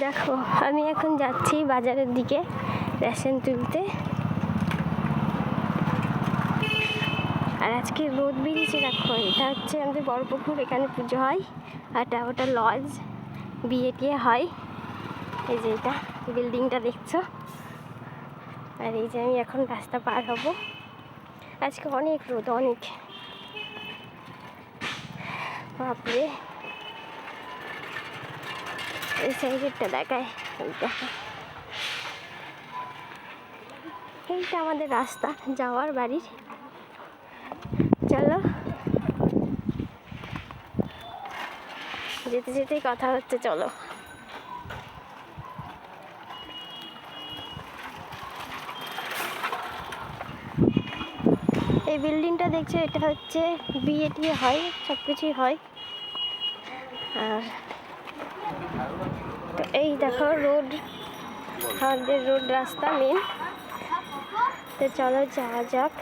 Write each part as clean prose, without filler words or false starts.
দেখো আমি এখন যাচ্ছি বাজারের দিকে রেশন তুলতে। আর আজকে রোদ বেরিয়েছে। দেখো এটা হচ্ছে আমাদের বড়পুকুর, এখানে পুজো হয়। আর ওটা লজ, বিয়ে টিয়ে হয়। এই যে এটা বিল্ডিংটা দেখছো। আর এই যে আমি এখন রাস্তা পার হব। আজকে অনেক রোদ, অনেক, বাপরে। এই সাইডেরটা দেখায়, এইটা আমাদের রাস্তা যাওয়ার বাড়ির। চলো যেতে যেতেই কথা হচ্ছে, চলো। এই বিল্ডিংটা দেখছো, এটা হচ্ছে বিয়ে টিয়ে হয়, সব কিছুই হয়। আর তো এই দেখো রোড, আমাদের রোড রাস্তা মেন। তো চলো যাওয়া যাক।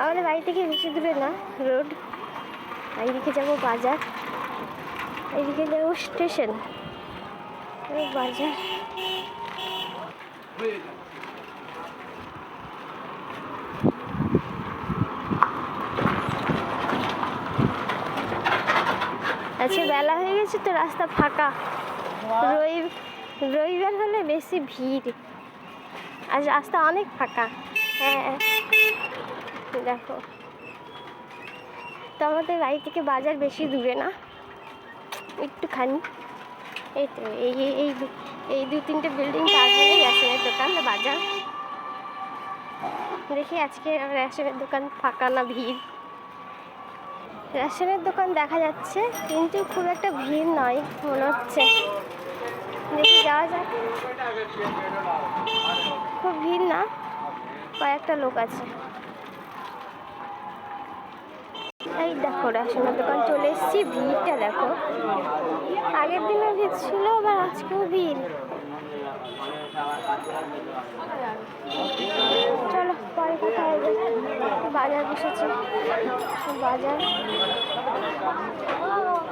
আমাদের বাড়ি থেকে বেশি দূরে না রোড। এইদিকে যাবো বাজার, এইদিকে যাবো স্টেশন, বাজার। আজকে বেলা হয়ে গেছে তো রাস্তা ফাঁকা। রবিবার হলে বেশি ভিড়, আজ রাস্তা অনেক ফাঁকা। হ্যাঁ দেখো, তো আমাদের বাড়ি থেকে বাজার বেশি দূরে না, একটুখানি। এই তো এই দু তিনটে বিল্ডিং পার হয়ে রেশনের দোকান, বাজার। দেখি আজকে রেশনের দোকান ফাঁকা না ভিড়। রেশনের দোকান দেখা যাচ্ছে কিন্তু খুব একটা ভিড় নয় মনে হচ্ছে। দেখি যাওয়া যাক। খুব ভিড় না, কয়েকটা লোক আছে। এই দেখো রেশনের দোকান চলে এসেছি। ভিড়টা দেখো, আগের দিনও ভিড় ছিল, আবার আজকেও ভিড়। চলো পরে কথা হবে। বাজার বসেছে, বাজার।